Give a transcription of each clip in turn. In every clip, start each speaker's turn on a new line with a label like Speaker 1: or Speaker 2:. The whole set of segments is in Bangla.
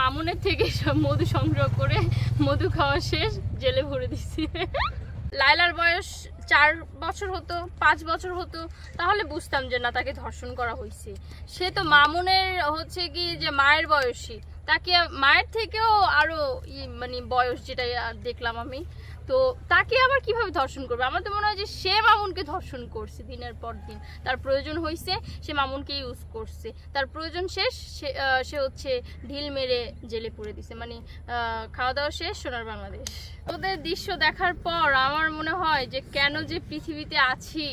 Speaker 1: মামুনের থেকে মধু সংগ্রহ করে মধু খাওয়া শেষ, জেলে ভরে দিচ্ছি। লায়লার বয়স 4 বছর হতো, 5 বছর হতো, তাহলে বুঝতাম যে না তাকে ধর্ষণ করা হয়েছে। সে তো মামুনের হচ্ছে কি যে মায়ের বয়সী, তাকে মায়ের থেকেও আরো মানে বয়স যেটা দেখলাম আমি, তো তাকে আবার কিভাবে ধর্ষণ করবে? আমার তো মনে হয় যে সে মামুনকে ধর্ষণ করছে দিনের পর দিন। তার প্রয়োজন হয়েছে, সে মামুনকে ইউজ করছে, তার প্রয়োজন শেষ, সে হচ্ছে ঢিল মেরে জেলে পুরে দিছে। মানে খাওয়া দাওয়া শেষ, সোনার বাংলাদেশ। ওদের দৃশ্য দেখার পর আমার মনে হয় যে কেন যে পৃথিবীতে আছি,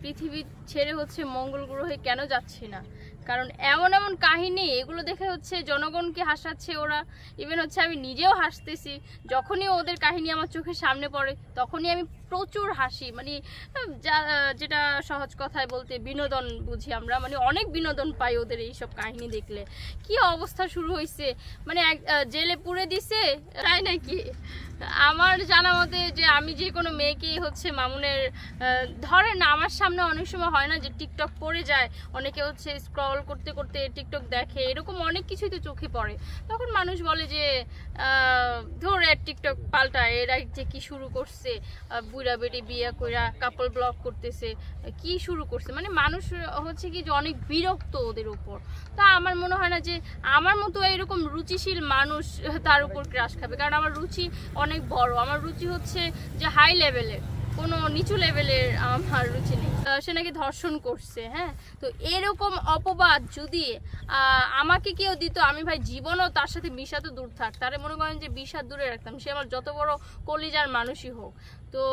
Speaker 1: পৃথিবী ছেড়ে হচ্ছে মঙ্গল গ্রহে কেন যাচ্ছি না। কারণ এমন এমন কাহিনী, এগুলো দেখে হচ্ছে জনগণকে হাসাচ্ছে ওরা, ইভেন হচ্ছে আমি নিজেও হাসতেছি। যখনই ওদের কাহিনী আমার চোখের সামনে পড়ে তখনই আমি প্রচুর হাসি। মানে যেটা সহজ কথায় বলতে বিনোদন বুঝি আমরা, মানে অনেক বিনোদন পাই ওদের এইসব কাহিনী দেখলে। কি অবস্থা শুরু হয়েছে, মানে জেলে পুরে দিছে তাই নাকি? আমার জানা মতে যে আমি যে কোনো মেয়েকেই হচ্ছে মামুনের, ধরেন আমার সামনে অনেক সময় হয় না যে টিকটক পড়ে যায়, অনেকে হচ্ছে স্ক্রল করতে করতে টিকটক দেখে, এরকম অনেক কিছুই তো চোখে পড়ে। তখন মানুষ বলে যে ধরে টিকটক পাল্টায়, এরা যে কি শুরু করছে, বুড়া বেটি বিয়ে কইরা কাপল ব্লগ করতেছে, কি শুরু করছে। মানে মানুষ হচ্ছে কি যে অনেক বিরক্ত ওদের উপর। তা আমার মনে হয় না যে আমার মতো এরকম রুচিশীল মানুষ তার উপর ক্রাশ খাবে, কারণ আমার রুচি অনেক বড়। আমার রুচি হচ্ছে যে হাই লেভেলের, কোনো নিচু লেভেলের আমার রুচি নেই। সে নাকি ধর্ষণ করছে, হ্যাঁ, তো এরকম অপবাদ যদি আমাকে কেউ দিত, আমি ভাই জীবনও তার সাথে বিষা তো দূর থাক, তারে মনে করেন যে বিষা দূরে রাখতাম, সে আমার যত বড় কলিজার মানুষই হোক। তো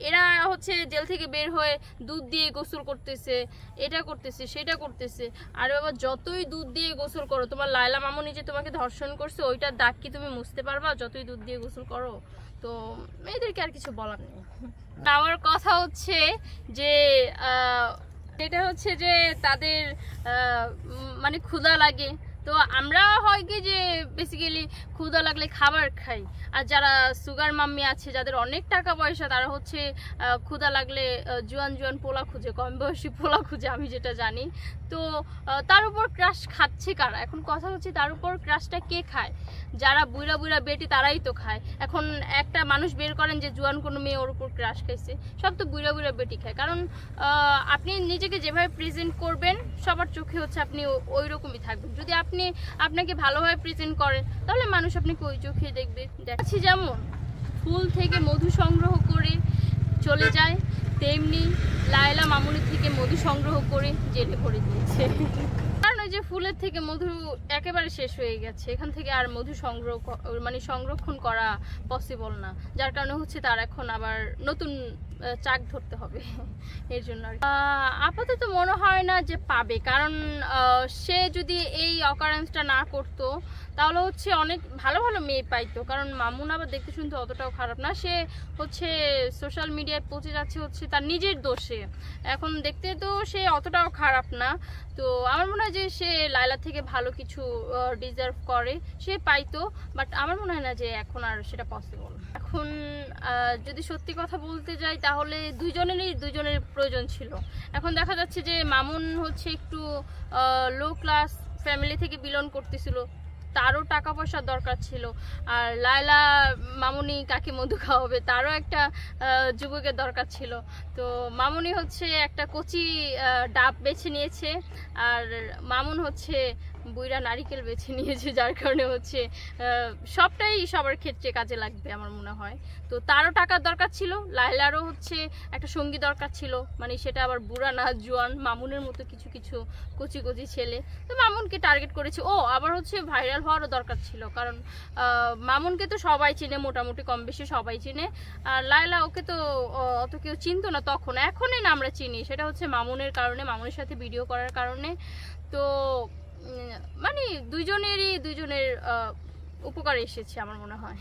Speaker 1: এরা হচ্ছে জেল থেকে বের হয়ে দুধ দিয়ে গোসল করতেছে, এটা করতেছে সেটা করতেছে। আর বাবা যতই দুধ দিয়ে গোসল করো, তোমার লায়লা মামুনি যে তোমাকে ধর্ষণ করছে ওইটার দাগ কি তুমি মুছতে পারবা যতই দুধ দিয়ে গোসল করো? তো মেয়েদেরকে আর কিছু বলার নেই। আমার কথা হচ্ছে যে এটা হচ্ছে যে তাদের মানে ক্ষুধা লাগে, তো আমরা হয় কি যে বেসিক্যালি ক্ষুধা লাগলে খাবার খাই। আর যারা সুগার মাম্মি আছে, যাদের অনেক টাকা পয়সা, তারা হচ্ছে ক্ষুধা লাগলে জোয়ান জোয়ান পোলা খুঁজে, কম বয়সী পোলা খুঁজে, আমি যেটা জানি। তো তার উপর ক্রাশ খাচ্ছে কারা? এখন কথা হচ্ছে তার উপর ক্রাশটা কে খায়? যারা বুড়া বুড়া বেটি তারাই তো খায়। এখন একটা মানুষ বের করেন যে জোয়ান কোনো মেয়ে ওর উপর ক্রাশ খাইছে, সব তো বুড়া বুড়া বেটি খায়। কারণ আপনি নিজেকে যেভাবে প্রেজেন্ট করবেন সবার চোখে হচ্ছে আপনি ওই রকমই থাকবেন। যদি আপনি আপনাকে ভালোভাবে প্রেজেন্ট করেন তাহলে মানুষ আপনাকে ওই চোখে দেখবে। দেখছি যেমন ফুল থেকে মধু সংগ্রহ করে চলে যায়, তেমনি লায়লা মামুনি থেকে মধু সংগ্রহ করে জেলে ভরে দিয়েছে। কারণ ওই যে ফুলের থেকে মধু একেবারে শেষ হয়ে গেছে, এখান থেকে আর মধু সংরক্ষণ করা পসিবল না, যার কারণে হচ্ছে তার এখন আবার নতুন চাক ধরতে হবে। এর জন্য আপাতত মনে হয় না যে পাবে, কারণ সে যদি এই অকারেন্সটা না করতো তাহলে হচ্ছে অনেক ভালো ভালো মেয়ে পাইতো। কারণ মামুন আবার দেখতে শুনতে অতটাও খারাপ না, সে হচ্ছে সোশ্যাল মিডিয়ায় পৌঁছে যাচ্ছে হচ্ছে তার নিজের দোষে। এখন দেখতে তো সে অতটাও খারাপ না, তো আমার মনে হয় যে সে লায়লা থেকে ভালো কিছু ডিজার্ভ করে, সে পাইতো। বাট আমার মনে হয় না যে এখন আর সেটা পসিবল। এখন যদি সত্যি কথা বলতে যাই তাহলে দুইজনের প্রয়োজন ছিল। এখন দেখা যাচ্ছে যে মামুন হচ্ছে একটু লো ক্লাস ফ্যামিলি থেকে বিলং করতেছিল, তারও টাকা পয়সার দরকার ছিল। আর লায়লা মামুনি কাকে মধু খাওয়াবে, তারও একটা যুবকের দরকার ছিল। তো মামুনি হচ্ছে একটা কচি ডাব বেছে নিয়েছে, আর মামুন হচ্ছে বুইড়া নারিকেল বেছে নিয়েছে, যার কারণে হচ্ছে সবটাই সবার ক্ষেত্রে কাজে লাগবে আমার মনে হয়। তো তারও টাকার দরকার ছিল, লায়লারও হচ্ছে একটা সঙ্গী দরকার ছিল, মানে সেটা আবার বুড়া না জোয়ান, মামুনের মতো কিছু কিছু কচি কচি ছেলে। তো মামুনকে টার্গেট করেছে। ও আবার হচ্ছে ভাইরাল হওয়ারও দরকার ছিল, কারণ মামুনকে তো সবাই চিনে, মোটামুটি কম বেশি সবাই চিনে। আর লায়লা ওকে তো অত কেউ চিনতো না তখন, এখনই না আমরা চিনি, সেটা হচ্ছে মামুনের কারণে, মামুনের সাথে ভিডিও করার কারণে। তো মানে দুইজনের উপকারে এসেছে আমার মনে হয়।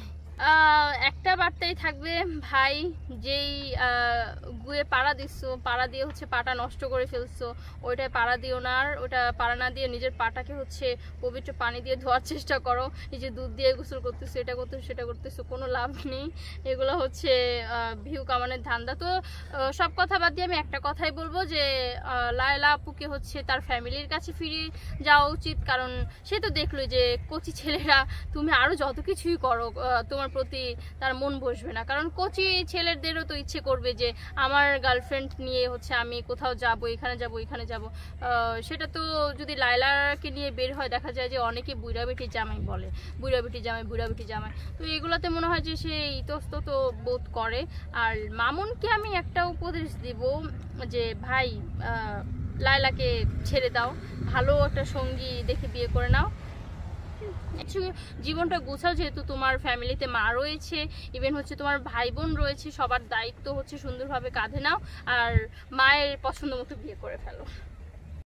Speaker 1: একটা বার্তাই থাকবে, ভাই যেই গুয়ে পাড়া দিচ্ছ, পাড়া দিয়ে হচ্ছে পাটা নষ্ট করে ফেলছো, ওইটায় পাড়া দিও না। আর ওটা পাড়া না দিয়ে নিজের পাটাকে হচ্ছে পবিত্র পানি দিয়ে ধোয়ার চেষ্টা করো। এই যে দুধ দিয়ে গোসল করতেছো, এটা করতেছো, সেটা করতেছো, কোনো লাভ নেই। এগুলো হচ্ছে ভিউ কামানের ধান্দা। তো সব কথা বাদ দিয়ে আমি একটা কথাই বলবো যে লায়লা আপুকে হচ্ছে তার ফ্যামিলির কাছে ফিরে যাওয়া উচিত। কারণ সে তো দেখলো যে কচি ছেলেরা তুমি আরো যত কিছুই করো তোমার প্রতি তার মন বসবে না। কারণ কচি ছেলেদেরও তো ইচ্ছে করবে যে আমার গার্লফ্রেন্ড নিয়ে হচ্ছে আমি কোথাও যাব, এখানে যাব, ওইখানে যাব। সেটা তো যদি লায়লাকে নিয়ে বের হয়, দেখা যায় যে অনেকে বুড়া বেটি জামাই বলে, বুড়া বেটি জামাই, বুড়া বেটি জামাই। তো এগুলাতে মনে হয় যে সে ইতস্তত বোধ করে। আর মামুনকে আমি একটা উপদেশ দিব যে ভাই লায়লাকে ছেড়ে দাও, ভালো একটা সঙ্গী দেখে বিয়ে করে নাও, জীবনটা গোছাও। যেহেতু তোমার ফ্যামিলিতে মা রয়েছে, ইভেন হচ্ছে তোমার ভাই বোন রয়েছে, সবার দায়িত্ব হচ্ছে সুন্দরভাবে কাঁধে নাও আর মায়ের পছন্দ মতো বিয়ে করে ফেলো।